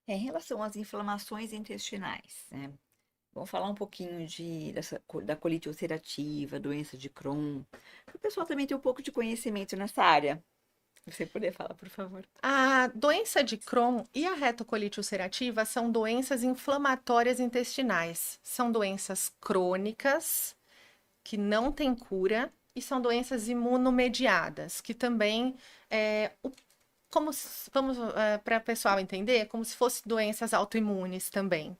Em relação às inflamações intestinais, né? Vamos falar um pouquinho da colite ulcerativa, doença de Crohn. O pessoal também tem um pouco de conhecimento nessa área. Se você puder falar, por favor. A doença de Crohn e a retocolite ulcerativa são doenças inflamatórias intestinais. São doenças crônicas que não têm cura e são doenças imunomediadas, que também vamos para o pessoal entender, é como se fossem doenças autoimunes também.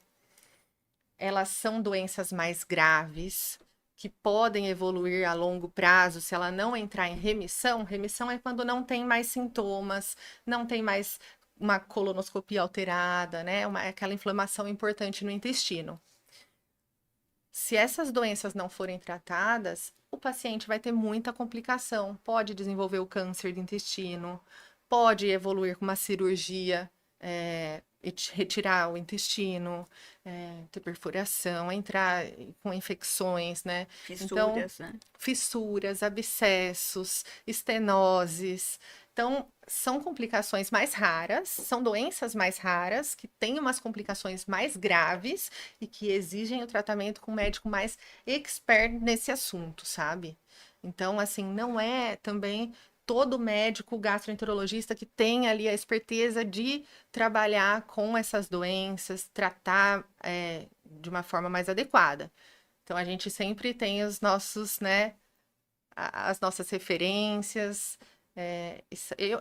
Elas são doenças mais graves, que podem evoluir a longo prazo se ela não entrar em remissão. Remissão é quando não tem mais sintomas, não tem mais uma colonoscopia alterada, né? Aquela inflamação importante no intestino. Se essas doenças não forem tratadas, o paciente vai ter muita complicação. Pode desenvolver o câncer do intestino, pode evoluir com uma cirurgia, retirar o intestino, ter perfuração, entrar com infecções, né? Então, Fissuras, né? fissuras, abscessos, estenoses. Então, são complicações mais raras, são doenças mais raras, que têm umas complicações mais graves e que exigem o tratamento com um médico mais expert nesse assunto, sabe? Então, assim, não é também todo médico gastroenterologista que tem ali a esperteza de trabalhar com essas doenças, tratar de uma forma mais adequada. Então, a gente sempre tem os nossos, né, as nossas referências.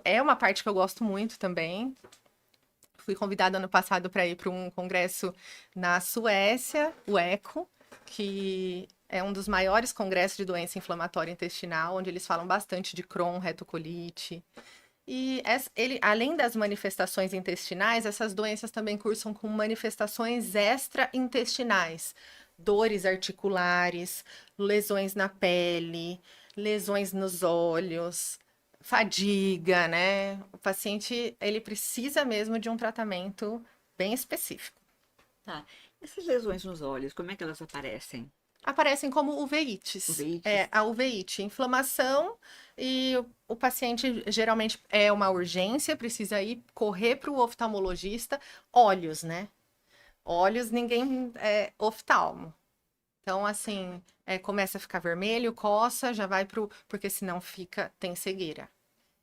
É uma parte que eu gosto muito também. Fui convidada ano passado para ir para um congresso na Suécia, o ECO, que é um dos maiores congressos de doença inflamatória intestinal, onde eles falam bastante de Crohn, retocolite. E ele, além das manifestações intestinais, essas doenças também cursam com manifestações extraintestinais, dores articulares, lesões na pele, lesões nos olhos, fadiga, né? O paciente, ele precisa mesmo de um tratamento bem específico. Tá. Essas lesões nos olhos, como é que elas aparecem? Aparecem como uveites. Uveites? É, a uveíte, inflamação, e o paciente geralmente é uma urgência, precisa ir correr para o oftalmologista. Olhos, né? Olhos, ninguém é oftalmo. Então, assim, começa a ficar vermelho, coça, já vai pro. Porque senão fica, tem cegueira.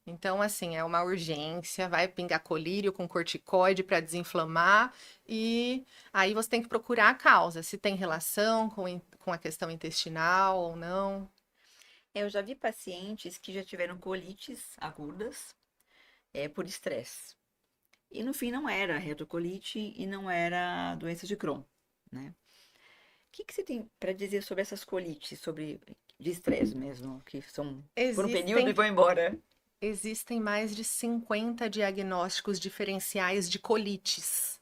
Então, assim, é uma urgência, vai pingar colírio com corticoide para desinflamar, e aí você tem que procurar a causa, se tem relação com a questão intestinal ou não. Eu já vi pacientes que já tiveram colites agudas, por estresse. E no fim não era retocolite e não era doença de Crohn, né? O que que você tem para dizer sobre essas colites, sobre de estresse mesmo, que são por um período e Existem, vão embora? existem mais de 50 diagnósticos diferenciais de colites.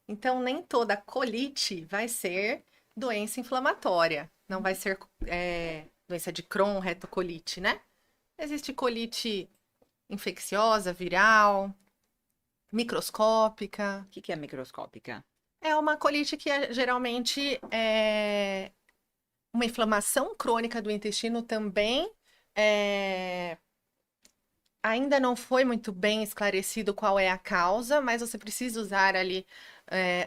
Então, nem toda colite vai ser doença inflamatória. Não vai ser doença de Crohn, retocolite, né? Existe colite infecciosa, viral, microscópica. O que que é microscópica? É uma colite que geralmente é uma inflamação crônica do intestino também. é, Ainda não foi muito bem esclarecido qual é a causa, mas você precisa usar ali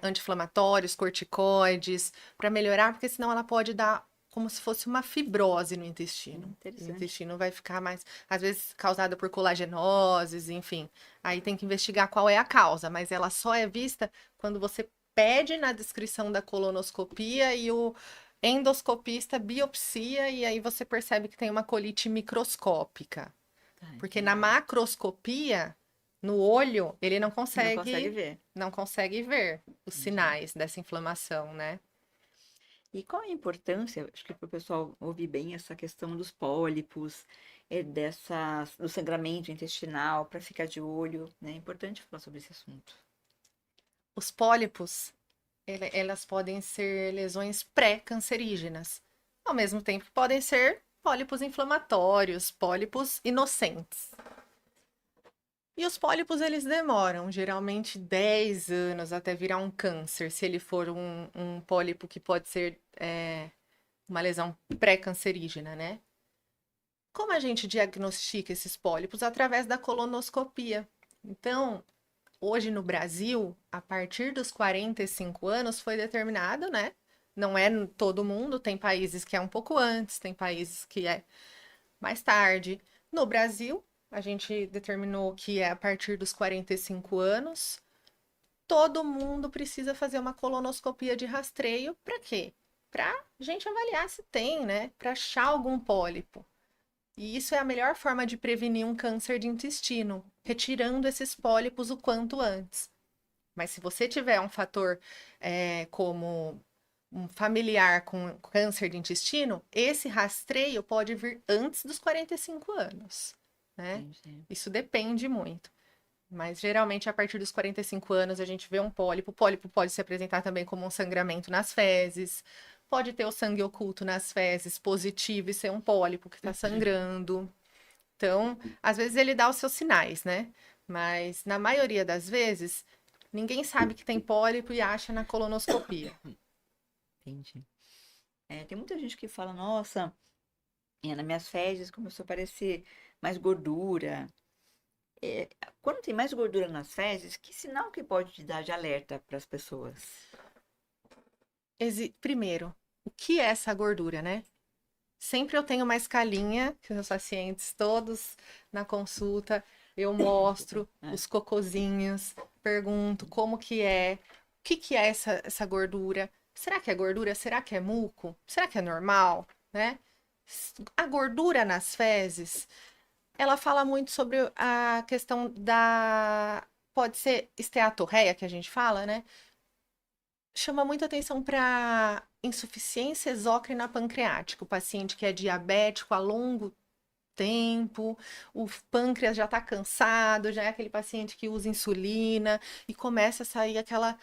anti-inflamatórios, corticoides, para melhorar, porque senão ela pode dar como se fosse uma fibrose no intestino. E o Interessante. intestino vai ficar mais, às vezes, causada por colagenoses, enfim. Aí tem que investigar qual é a causa, mas ela só é vista quando você pede na descrição da colonoscopia e o endoscopista biopsia, e aí você percebe que tem uma colite microscópica. Tá, Porque na entendi. macroscopia, no olho, ele Não consegue ver. não consegue ver os Entendi. sinais dessa inflamação, né? E qual a importância, acho que para o pessoal ouvir bem essa questão dos pólipos, do sangramento intestinal, para ficar de olho, né? É importante falar sobre esse assunto. Os pólipos, elas podem ser lesões pré-cancerígenas. Ao mesmo tempo, podem ser pólipos inflamatórios, pólipos inocentes. E os pólipos, eles demoram geralmente 10 anos até virar um câncer, se ele for um pólipo que pode ser uma lesão pré-cancerígena, né? Como a gente diagnostica esses pólipos? Através da colonoscopia. Então, Hoje no Brasil, a partir dos 45 anos foi determinado, né? Não é todo mundo, tem países que é um pouco antes, tem países que é mais tarde. No Brasil, a gente determinou que é a partir dos 45 anos, todo mundo precisa fazer uma colonoscopia de rastreio. Para quê? Para a gente avaliar se tem, né? Para achar algum pólipo. E isso é a melhor forma de prevenir um câncer de intestino, retirando esses pólipos o quanto antes. Mas se você tiver um fator como um familiar com câncer de intestino, esse rastreio pode vir antes dos 45 anos, né? Entendi. Isso depende muito. Mas geralmente a partir dos 45 anos a gente vê um pólipo. O pólipo pode se apresentar também como um sangramento nas fezes, pode ter o sangue oculto nas fezes positivo e ser um pólipo que está sangrando. Então, às vezes ele dá os seus sinais, né? Mas na maioria das vezes, ninguém sabe que tem pólipo e acha na colonoscopia. Entendi. Tem muita gente que fala, nossa, nas minhas fezes começou a aparecer mais gordura. É, quando tem mais gordura nas fezes, que sinal que pode te dar de alerta para as pessoas? Primeiro, o que é essa gordura, né? Sempre eu tenho uma escalinha que os meus pacientes todos na consulta, eu mostro É, os cocozinhos, pergunto como que é, o que que é essa gordura? Será que é gordura? Será que é muco? Será que é normal, né? A gordura nas fezes, ela fala muito sobre a questão da, pode ser esteatorreia que a gente fala, né? Chama muita atenção para insuficiência exócrina pancreática, o paciente que é diabético a longo tempo, o pâncreas já está cansado, já é aquele paciente que usa insulina e começa a sair aquela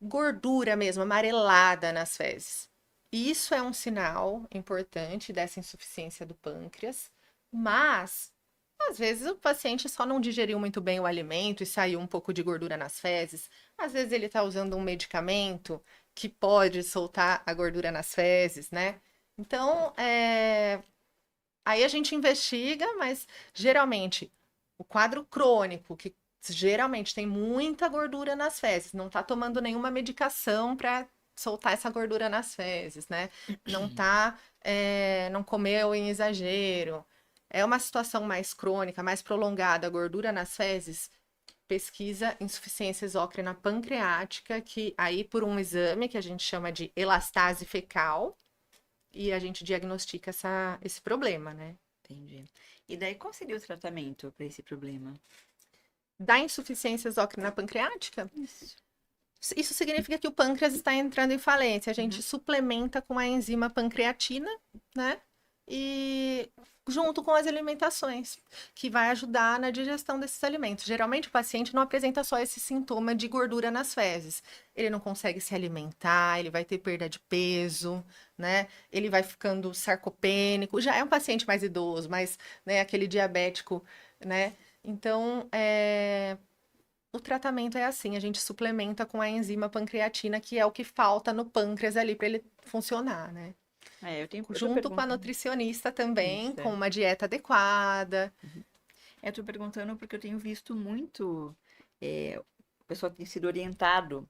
gordura mesmo, amarelada nas fezes. Isso é um sinal importante dessa insuficiência do pâncreas, mas às vezes o paciente só não digeriu muito bem o alimento e saiu um pouco de gordura nas fezes. Às vezes ele está usando um medicamento que pode soltar a gordura nas fezes, né? Então, aí a gente investiga, mas geralmente o quadro crônico, que geralmente tem muita gordura nas fezes, não está tomando nenhuma medicação para soltar essa gordura nas fezes, né? Não tá, não comeu em exagero. É uma situação mais crônica, mais prolongada, a gordura nas fezes, pesquisa insuficiência exócrina pancreática, que aí por um exame que a gente chama de elastase fecal, e a gente diagnostica esse problema, né? entendi. E daí, qual seria o tratamento para esse problema? Da insuficiência exócrina pancreática, Isso. isso significa que o pâncreas está entrando em falência. A gente Uhum. suplementa com a enzima pancreatina, né? E junto com as alimentações, que vai ajudar na digestão desses alimentos. Geralmente o paciente não apresenta só esse sintoma de gordura nas fezes. Ele não consegue se alimentar, ele vai ter perda de peso, né? Ele vai ficando sarcopênico. Já é um paciente mais idoso, mas, né, aquele diabético, né? Então, o tratamento é assim, a gente suplementa com a enzima pancreatina, que é o que falta no pâncreas ali para ele funcionar, né? Eu tô Junto com a perguntando. nutricionista também, Isso, com é. uma dieta adequada. Eu tô perguntando porque eu tenho visto muito, o pessoal tem sido orientado,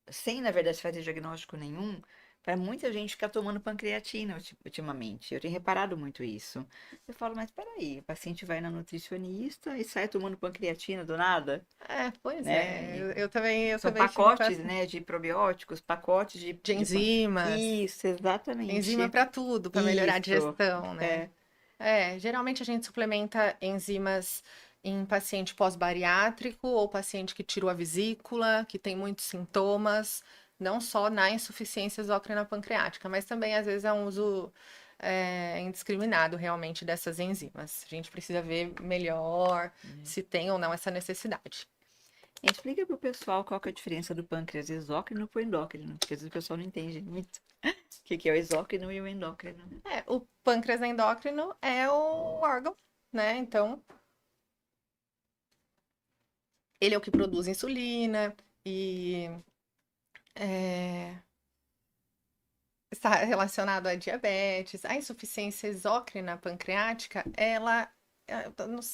sem, na verdade, fazer diagnóstico nenhum, para muita gente ficar tomando pancreatina ultimamente. Eu tenho reparado muito isso. Eu falo, mas peraí, o paciente vai na nutricionista e sai tomando pancreatina do nada, Pois né? é, eu São também tive pacotes, né, de probióticos, pacotes de enzimas, Isso, enzima exatamente. para tudo, para melhorar a Isso. digestão, né? É. Geralmente a gente suplementa enzimas em paciente pós-bariátrico ou paciente que tirou a vesícula, que tem muitos sintomas, não só na insuficiência exócrina pancreática, mas também às vezes é um uso indiscriminado realmente dessas enzimas. A gente precisa ver melhor se tem ou não essa necessidade. Explica pro pessoal qual que é a diferença do pâncreas exócrino pro endócrino, porque às vezes o pessoal não entende muito o que que é o exócrino e o endócrino. O pâncreas endócrino é o órgão, né? Então, ele é o que produz insulina e é, está relacionado à diabetes. A insuficiência exócrina pancreática, ela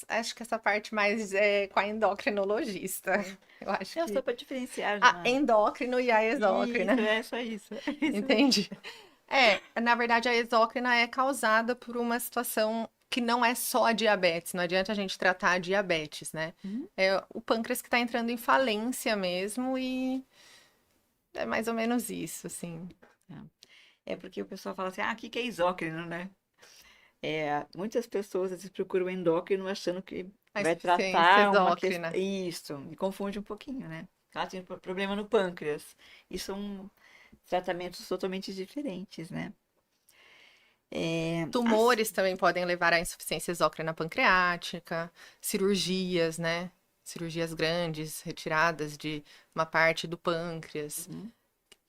acho que essa parte mais é com a endocrinologista. Eu acho Não, só que para diferenciar a uma. endócrino e a exócrina, Isso, é só isso. É isso mesmo. entende? Na verdade, a exócrina é causada por uma situação que não é só a diabetes. Não adianta a gente tratar a diabetes, né? Uhum. É o pâncreas que está entrando em falência mesmo e é mais ou menos isso, assim. É porque o pessoal fala assim, ah, o que que é isócrino, né? Muitas pessoas às vezes procuram endócrino achando que A vai insuficiência tratar uma questão. exócrina. Isso, me confunde um pouquinho, né? Ela tem problema no pâncreas. E são tratamentos totalmente diferentes, né? Tumores também podem levar à insuficiência exócrina pancreática, cirurgias, né? Cirurgias grandes, retiradas de uma parte do pâncreas. Uhum.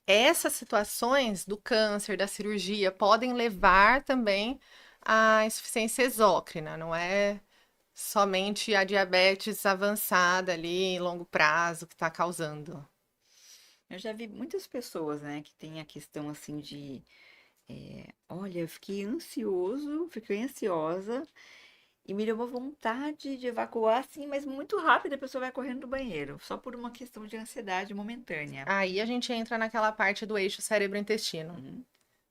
Essas situações do câncer, da cirurgia, podem levar também à insuficiência exócrina, não é somente a diabetes avançada ali em longo prazo que está causando. Eu já vi muitas pessoas, né, que têm a questão assim de, olha, eu fiquei ansiosa e me deu uma vontade de evacuar, assim, mas muito rápido a pessoa vai correndo do banheiro, só por uma questão de ansiedade momentânea. Aí a gente entra naquela parte do eixo cérebro-intestino, Uhum.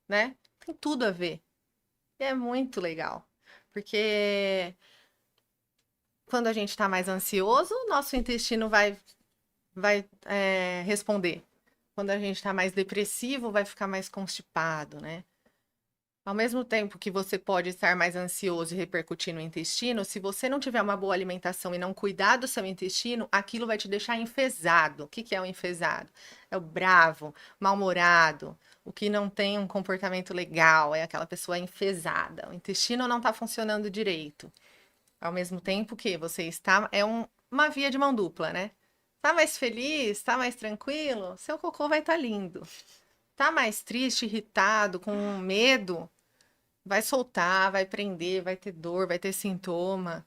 né? Tem tudo a ver. E é muito legal. Porque quando a gente está mais ansioso, o nosso intestino vai responder. Quando a gente está mais depressivo, vai ficar mais constipado, né? Ao mesmo tempo que você pode estar mais ansioso e repercutir no intestino, se você não tiver uma boa alimentação e não cuidar do seu intestino, aquilo vai te deixar enfesado. O que que é o enfesado? É o bravo, mal-humorado, o que não tem um comportamento legal, é aquela pessoa enfesada. O intestino não está funcionando direito. Ao mesmo tempo que você está, uma via de mão dupla, né? Tá mais feliz, tá mais tranquilo, seu cocô vai estar lindo. Tá mais triste, irritado, com medo, vai soltar, vai prender, vai ter dor, vai ter sintoma.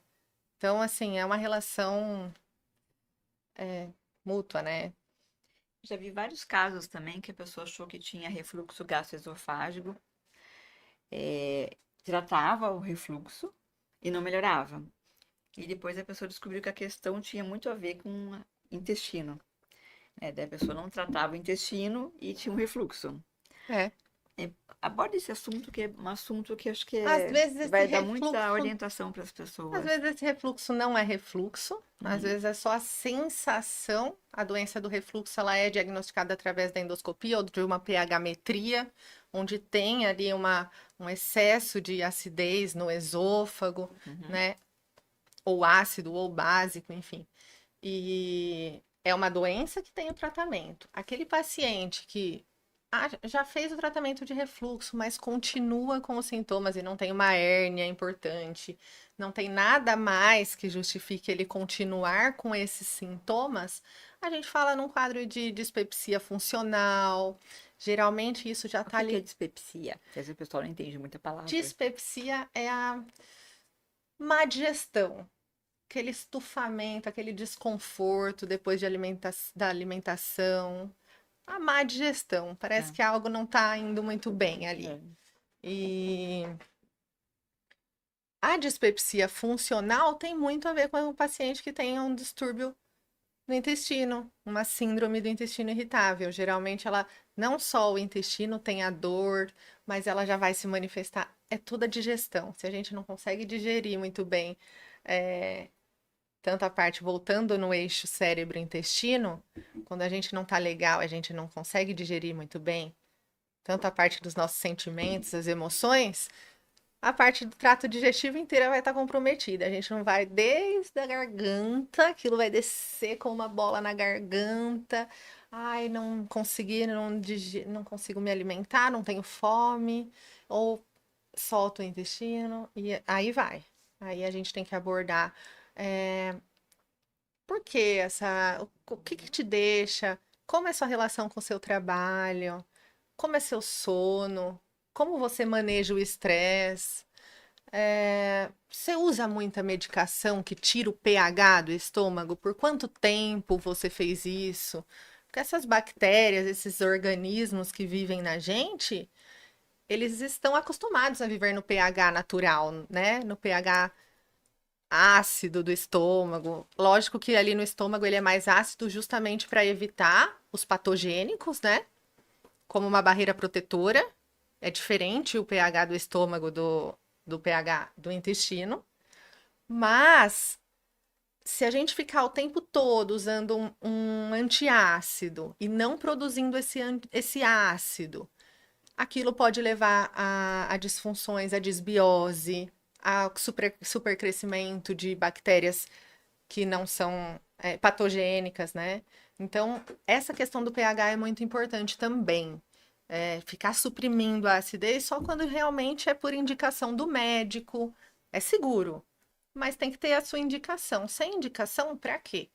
Então, assim, é uma relação mútua, né? Já vi vários casos também que a pessoa achou que tinha refluxo gastroesofágico, tratava o refluxo e não melhorava. E depois a pessoa descobriu que a questão tinha muito a ver com o intestino. Daí a pessoa não tratava o intestino e tinha um refluxo. É. Aborda esse assunto, que é um assunto que acho que Às vezes esse vai dar muita refluxo, orientação para as às pessoas. vezes esse refluxo não é refluxo, às Uhum, vezes é só a sensação. A doença do refluxo, ela é diagnosticada através da endoscopia ou de uma pH-metria, onde tem ali um excesso de acidez no esôfago, uhum. né? Ou ácido ou básico, enfim. E é uma doença que tem o tratamento. Aquele paciente que já fez o tratamento de refluxo, mas continua com os sintomas e não tem uma hérnia importante, não tem nada mais que justifique ele continuar com esses sintomas, a gente fala num quadro de dispepsia funcional. Geralmente isso já O está que que é ali. dispepsia? Que às vezes o pessoal não entende muita palavra. Dispepsia é a má digestão, aquele estufamento, aquele desconforto depois da alimentação, a má digestão. Parece Tá. que algo não está indo muito bem ali. É. E a dispepsia funcional tem muito a ver com o paciente que tem um distúrbio no intestino, uma síndrome do intestino irritável. Geralmente ela não só o intestino tem a dor, mas ela já vai se manifestar. É toda a digestão. Se a gente não consegue digerir muito bem, é, tanto a parte voltando no eixo cérebro-intestino, quando a gente não tá legal, a gente não consegue digerir muito bem, tanto a parte dos nossos sentimentos, as emoções, a parte do trato digestivo inteira vai estar comprometida. A gente não vai desde a garganta, aquilo vai descer com uma bola na garganta. Ai, não consegui, não consigo me alimentar, não tenho fome, ou solto o intestino, e aí vai. Aí a gente tem que abordar. é, por que o que que te deixa? Como é sua relação com o seu trabalho? Como é seu sono? Como você maneja o estresse? Você usa muita medicação que tira o pH do estômago? Por quanto tempo você fez isso? Porque essas bactérias, esses organismos que vivem na gente, eles estão acostumados a viver no pH natural, né? No pH ácido do estômago. Lógico que ali no estômago ele é mais ácido justamente para evitar os patogênicos, né? Como uma barreira protetora. É diferente o pH do estômago do pH do intestino. Mas se a gente ficar o tempo todo usando um antiácido e não produzindo esse ácido, aquilo pode levar a disfunções, a desbiose, a supercrescimento de bactérias que não são patogênicas, né? Então, essa questão do pH é muito importante também. Ficar suprimindo a acidez só quando realmente é por indicação do médico, é seguro, mas tem que ter a sua indicação. Sem indicação, para quê?